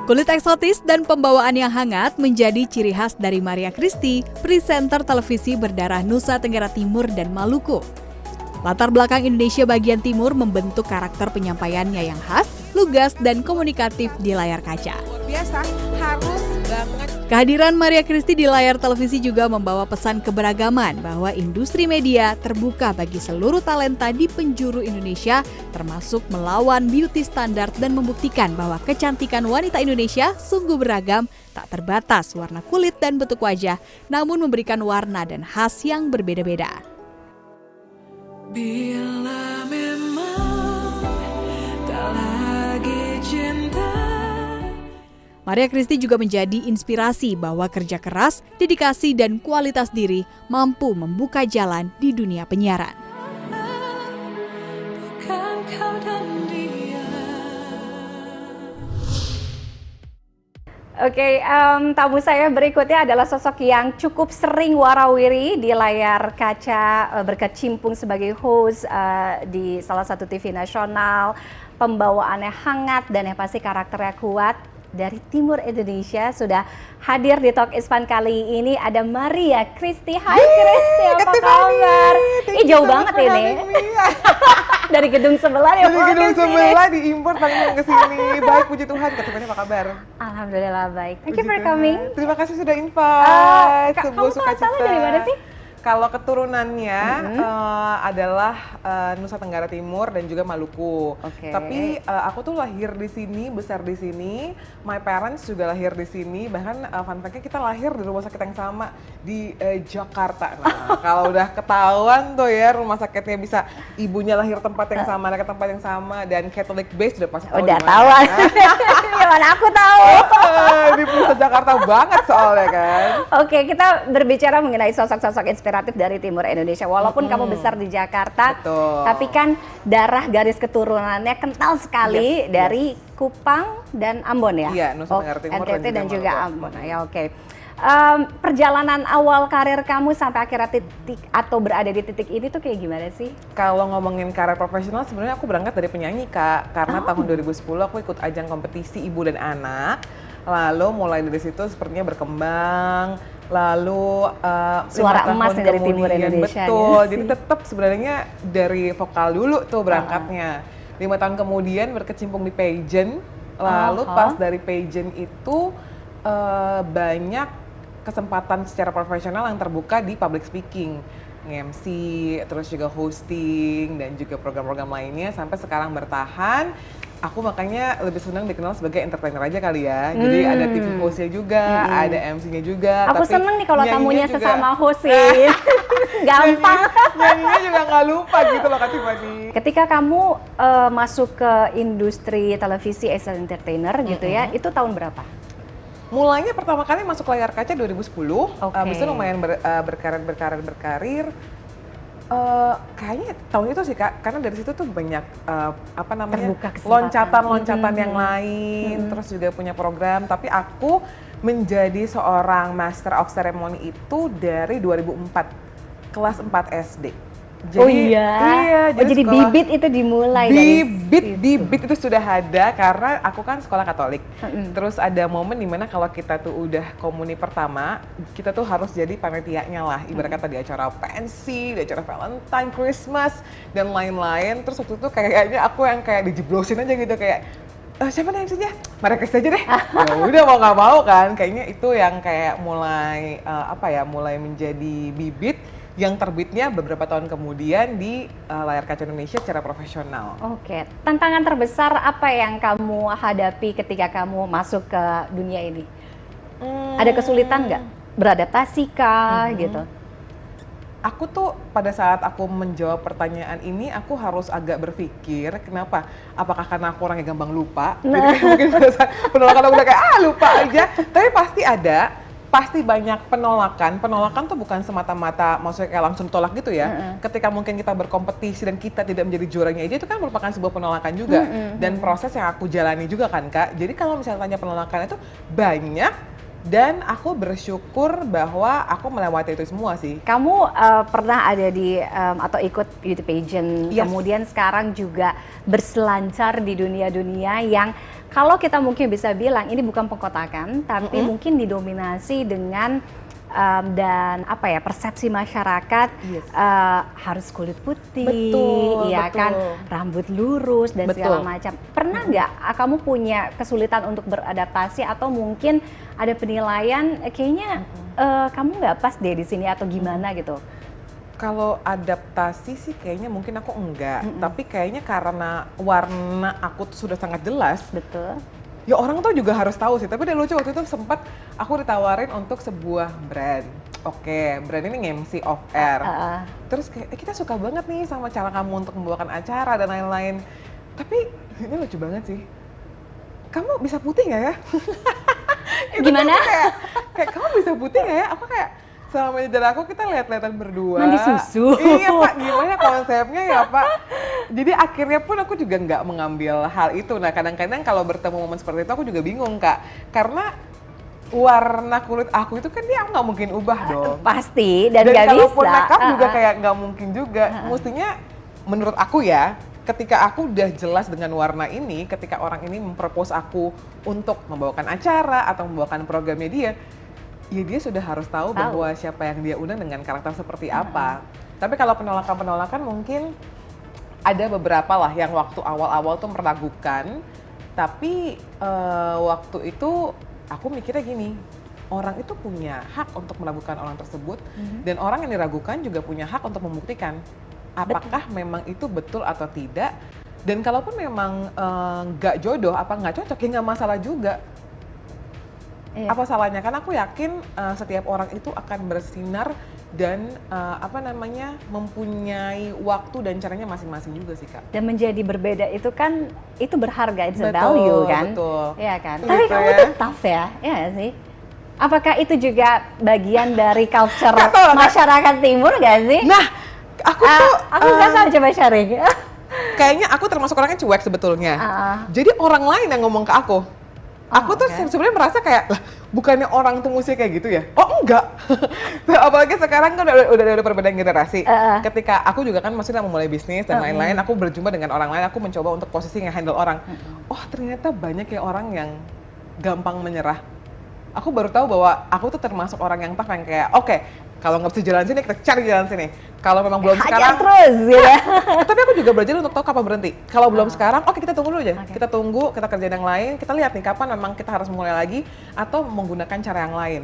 Kulit eksotis dan pembawaan yang hangat menjadi ciri khas dari Maria Christie, presenter televisi berdarah Nusa Tenggara Timur dan Maluku. Latar belakang Indonesia bagian timur membentuk karakter penyampaiannya yang khas, lugas, dan komunikatif di layar kaca. Biasa, harus banget. Kehadiran Maria Christie di layar televisi juga membawa pesan keberagaman bahwa industri media terbuka bagi seluruh talenta di penjuru Indonesia, termasuk melawan beauty standard dan membuktikan bahwa kecantikan wanita Indonesia sungguh beragam, tak terbatas warna kulit dan bentuk wajah, namun memberikan warna dan khas yang berbeda-beda. Bila memang tak lagi cinta. Maria Christie juga menjadi inspirasi bahwa kerja keras, dedikasi, dan kualitas diri mampu membuka jalan di dunia penyiaran. Bukan kau dan dia. Oke, tamu saya berikutnya adalah sosok yang cukup sering warawiri di layar kaca, berkecimpung sebagai host di salah satu TV nasional, pembawaannya hangat dan yang pasti karakternya kuat. Dari timur Indonesia sudah hadir di Talk is Fun kali ini ada Maria Christie. Hai Christie, apa kabar? Jauh banget ini. Dari gedung sebelah ya. Dari gedung sebelah diimpor langsung ke sini. Baik, puji Tuhan. Ketemuannya apa kabar? Alhamdulillah baik. Thank you Puji for Tuhan. coming. Terima kasih sudah invite. Kamu tuh asalnya dari mana sih? Kalau keturunannya adalah Nusa Tenggara Timur dan juga Maluku. Oke. Tapi aku tuh lahir di sini, besar di sini. My parents juga lahir di sini. Bahkan fun fact-nya kita lahir di rumah sakit yang sama di Jakarta. Nah, kalau udah ketahuan tuh ya rumah sakitnya bisa ibunya lahir tempat yang sama, anaknya tempat yang sama, dan Catholic based udah pasti tahu. Udah di mana. tahu. Gimana aku tahu? Di pusat Jakarta banget soalnya kan. Oke, kita berbicara mengenai sosok-sosok inspiratif dari timur Indonesia. Walaupun kamu besar di Jakarta, Betul. tapi kan darah garis keturunannya kental sekali dari Kupang dan Ambon ya? Iya, Nusa Tenggara Timur NTT dan juga Maluku. Ambon. Ya, oke. Perjalanan awal karir kamu sampai akhirnya titik atau berada di titik ini tuh kayak gimana sih? Kalau ngomongin karir profesional sebenarnya aku berangkat dari penyanyi Kak. Karena tahun 2010 aku ikut ajang kompetisi ibu dan anak. Lalu mulai dari situ sepertinya berkembang. Lalu Suara 5 emas tahun nih dari timur kemudian, Indonesia, betul. ya. Jadi tetap sebenarnya dari vokal dulu tuh berangkatnya. 5 tahun kemudian berkecimpung di pageant. Lalu pas dari pageant itu banyak kesempatan secara profesional yang terbuka di public speaking, nge-MC, terus juga hosting dan juga program-program lainnya sampai sekarang bertahan. Aku makanya lebih senang dikenal sebagai entertainer aja kali ya. Jadi ada TV hostnya juga, ada MC-nya juga. Aku tapi seneng nih kalau nyanyinya tamunya juga- sesama host sih. Gampang. Nyanyinya juga nggak lupa gitu loh Kak Tiffany. Ketika kamu masuk ke industri televisi as an entertainer gitu ya, itu tahun berapa? Mulainya pertama kali masuk layar kaca 2010, Oke. habis itu lumayan berkarir. Kayaknya tahun itu sih Kak, karena dari situ tuh banyak apa namanya Terbuka kesempatan. loncatan yang lain, terus juga punya program. Tapi aku menjadi seorang Master of Ceremony itu dari 2004, kelas 4 SD. Jadi, Jadi sekolah- bibit itu dimulai bibit itu sudah ada karena aku kan sekolah Katolik. Terus ada momen dimana kalau kita tuh udah komuni pertama, kita tuh harus jadi panitianya lah. Ibarat kata di acara pensi, di acara Valentine, Christmas dan lain-lain. Terus waktu itu kayaknya aku yang kayak dijeblosin aja gitu kayak siapa nih MC-nya? Maria Christie aja deh. Ya udah mau nggak mau kan. Kayaknya itu yang kayak mulai mulai menjadi bibit yang terbitnya beberapa tahun kemudian di layar kaca Indonesia secara profesional. Oke, tantangan terbesar apa yang kamu hadapi ketika kamu masuk ke dunia ini? Ada kesulitan nggak? Beradaptasi kah gitu? Aku tuh pada saat aku menjawab pertanyaan ini, aku harus agak berpikir, kenapa? Apakah karena aku orangnya gampang lupa? Jadi mungkin pada saat penolakan aku udah kayak lupa aja. Tapi pasti banyak penolakan. Penolakan tuh bukan semata-mata maksudnya kayak langsung tolak gitu ya. Ketika mungkin kita berkompetisi dan kita tidak menjadi juaranya aja itu kan merupakan sebuah penolakan juga. Dan proses yang aku jalani juga kan Kak. Jadi kalau misalnya tanya penolakan itu banyak Dan aku bersyukur bahwa aku melewati itu semua sih. Kamu pernah ada di atau ikut beauty pageant, Yes. kemudian sekarang juga berselancar di dunia-dunia yang kalau kita mungkin bisa bilang ini bukan pengkotakan, tapi mungkin didominasi dengan dan apa ya, persepsi masyarakat Yes. harus kulit putih, Betul, iya betul. kan, rambut lurus dan segala Betul. macam. Pernah nggak kamu punya kesulitan untuk beradaptasi atau mungkin ada penilaian kayaknya kamu nggak pas deh di sini atau gimana gitu? Kalau adaptasi sih kayaknya mungkin aku enggak, tapi kayaknya karena warna aku tuh sudah sangat jelas, Betul. ya orang tuh juga harus tahu sih. Tapi dia lucu, waktu itu sempat aku ditawarin untuk sebuah brand. Oke, brand ini nge-MC off air. Terus kayak, kita suka banget nih sama cara kamu untuk membawakan acara dan lain-lain. Tapi ini lucu banget sih. Kamu bisa putih nggak ya? Itu Gimana? tuh kayak kamu bisa putih nggak ya? Aku kayak sama manajer aku kita lihat-lihatan berdua. Mandi susu. Iya Pak, gimana konsepnya ya Pak? Jadi akhirnya pun aku juga nggak mengambil hal itu. Nah kadang-kadang kalau bertemu momen seperti itu aku juga bingung Kak. Karena warna kulit aku itu kan dia nggak mungkin ubah dong. Pasti dan nggak kalaupun bisa. makeup juga kayak nggak mungkin juga. Mestinya menurut aku ya, ketika aku udah jelas dengan warna ini, ketika orang ini mempropose aku untuk membawakan acara atau membawakan programnya dia, ya dia sudah harus tahu bahwa siapa yang dia undang dengan karakter seperti apa. Tapi kalau penolakan-penolakan mungkin ada beberapa lah yang waktu awal-awal tuh meragukan, tapi waktu itu aku mikirnya gini, orang itu punya hak untuk meragukan orang tersebut, dan orang yang diragukan juga punya hak untuk membuktikan apakah memang itu betul atau tidak. Dan kalaupun memang nggak jodoh, apa nggak cocok, ya nggak masalah juga. Iya. Apa salahnya? Karena aku yakin setiap orang itu akan bersinar dan mempunyai waktu dan caranya masing-masing juga sih Kak. Dan menjadi berbeda itu kan, itu berharga, it's a value kan? Betul. Iya kan? Gitu Tapi kamu ya. tuh tough ya, iya nggak sih? Apakah itu juga bagian dari culture Nggak tahu, Kak. masyarakat timur nggak sih? Nah, aku tuh Aku nggak tahu, coba sharing. kayaknya aku termasuk orang yang cuek sebetulnya. Jadi orang lain yang ngomong ke aku. Aku tuh oke. sebenarnya merasa kayak, lah bukannya orang tuh mesti kayak gitu ya? Oh enggak. Apalagi sekarang kan udah perbedaan generasi. Ketika aku juga kan maksudnya memulai bisnis dan lain-lain, aku berjumpa dengan orang lain, aku mencoba untuk posisi nge-handle orang. Oh ternyata banyak ya orang yang gampang menyerah. Aku baru tahu bahwa aku tuh termasuk orang yang tough yang kayak, oke, kalau nggak bisa jalan sini, kita cari jalan sini. Kalau memang belum Hajar sekarang, terus gitu ya. tapi aku juga belajar untuk tahu kapan berhenti. Kalau belum sekarang, oke kita tunggu dulu aja. Oke. Kita tunggu, kita kerjain yang lain, kita lihat nih kapan memang kita harus mulai lagi atau menggunakan cara yang lain.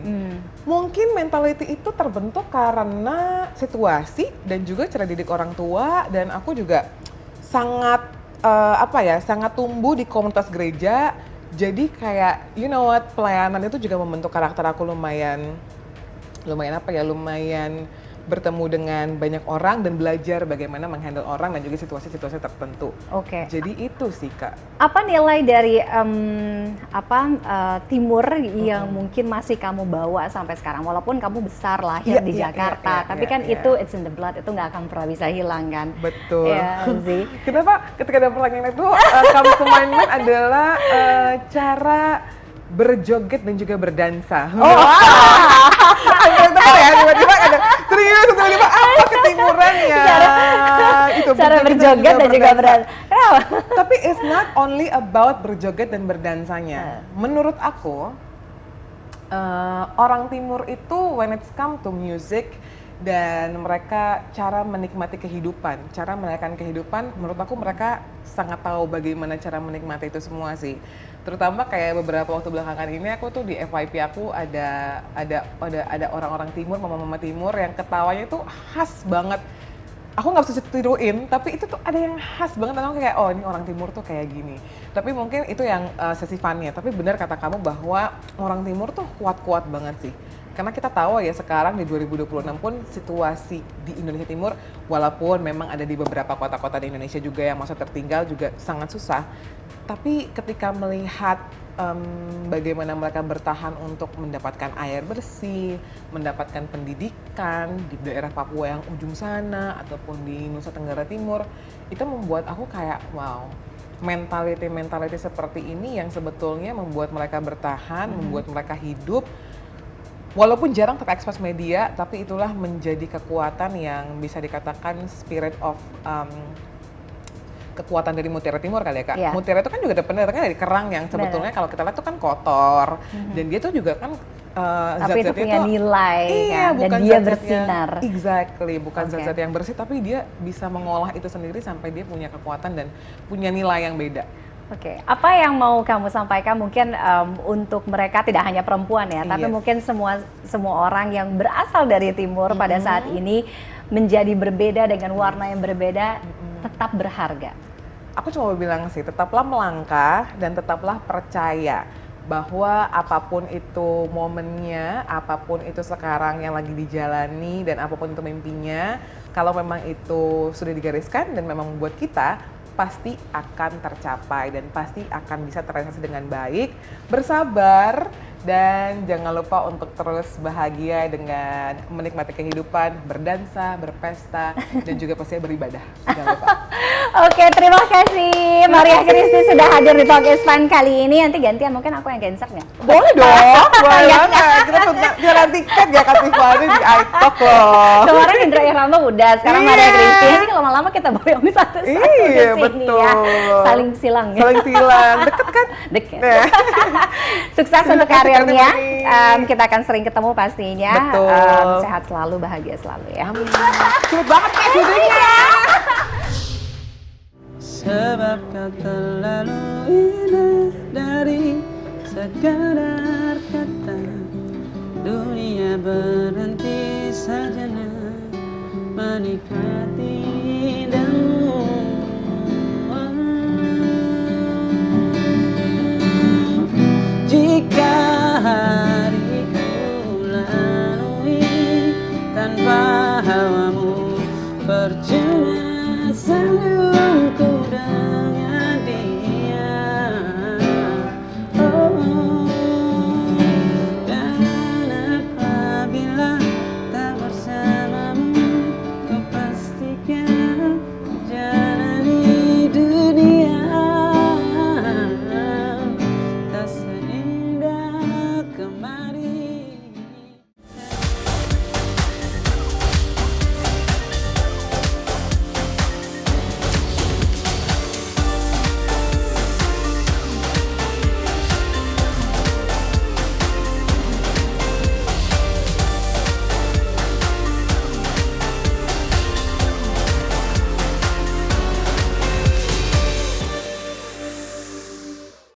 Mungkin mentality itu terbentuk karena situasi dan juga cara didik orang tua, dan aku juga sangat sangat tumbuh di komunitas gereja. Jadi kayak you know what, pelayanan itu juga membentuk karakter aku lumayan bertemu dengan banyak orang dan belajar bagaimana menghandle orang dan juga situasi-situasi tertentu. Oke. Jadi itu sih Kak. Apa nilai dari timur yang mungkin masih kamu bawa sampai sekarang? Walaupun kamu besar lahir Iya, di iya, Jakarta, iya, tapi iya, kan iya. itu it's in the blood, itu nggak akan pernah bisa hilang kan? Betul. Iya sih. Kenapa ketika ada pertanyaan itu comes to my mind adalah cara berjoget dan juga berdansa. Itu kan ya, tiba-tiba ada serius, tiba-tiba apa ketimuran ya. Cara berjoget dan juga berdansa. Kenapa? Tapi it's not only about berjoget dan berdansanya. Menurut aku, orang timur itu when it's come to music dan mereka cara menikmati kehidupan, cara merayakan kehidupan, menurut aku mereka sangat tahu bagaimana cara menikmati itu semua sih. Terutama kayak beberapa waktu belakangan ini aku tuh di FYP aku ada orang-orang timur, mama-mama timur yang ketawanya tuh khas banget. Aku nggak bisa tiruin, tapi itu tuh ada yang khas banget, dan aku kayak oh ini orang timur tuh kayak gini. Tapi mungkin itu yang sesi funnya. Tapi benar kata kamu bahwa orang timur tuh kuat-kuat banget sih. Karena kita tahu ya sekarang di 2026 pun situasi di Indonesia Timur, walaupun memang ada di beberapa kota-kota di Indonesia juga yang masa tertinggal juga sangat susah. Tapi ketika melihat bagaimana mereka bertahan untuk mendapatkan air bersih, mendapatkan pendidikan di daerah Papua yang ujung sana ataupun di Nusa Tenggara Timur, itu membuat aku kayak wow, mentality seperti ini yang sebetulnya membuat mereka bertahan, membuat mereka hidup walaupun jarang terekspos media, tapi itulah menjadi kekuatan yang bisa dikatakan spirit of kekuatan dari Mutiara Timur kali ya Kak. Iya. Mutiara itu kan juga datangnya dari kerang yang sebetulnya kalau kita lihat itu kan kotor, dan dia tuh juga kan Tapi itu zat-zatnya punya nilai iya, kan, dan bukan dia zat-zatnya- bersinar. Exactly, bukan Oke. zat-zat yang bersih, tapi dia bisa mengolah itu sendiri sampai dia punya kekuatan dan punya nilai yang beda. Oke, apa yang mau kamu sampaikan mungkin untuk mereka tidak hanya perempuan ya, tapi Yes. mungkin semua orang yang berasal dari timur pada saat ini menjadi berbeda dengan warna yang berbeda, tetap berharga. Aku cuma mau bilang sih, tetaplah melangkah dan tetaplah percaya bahwa apapun itu momennya, apapun itu sekarang yang lagi dijalani dan apapun itu mimpinya, kalau memang itu sudah digariskan dan memang membuat kita, pasti akan tercapai dan pasti akan bisa terrealisasi dengan baik. Bersabar dan jangan lupa untuk terus bahagia dengan menikmati kehidupan, berdansa, berpesta, dan juga pasti beribadah. Jangan lupa. Oke, terima kasih Maria Christy sudah hadir di Talk is Fun kali ini. Nanti gantian mungkin aku yang cancel nggak? Boleh dong, boleh banget. Kita jualan tiket ya Kak Tiffany di iTalk loh. Kemarin Indra Irama udah, sekarang Maria Christy. Nanti lama-lama kita boyong satu-satu Iya, ke sini ya. betul. Saling silang ya. Saling silang, deket kan? Deket. Nah. Sukses untuk kasih, Kak karirnya. Tiffany. Kita akan sering ketemu pastinya. Betul. Sehat selalu, bahagia selalu ya. Cepet banget Kak judulnya. Sebab kau terlalu indah dari sekadar kata. Dunia berhenti sejenak menikmati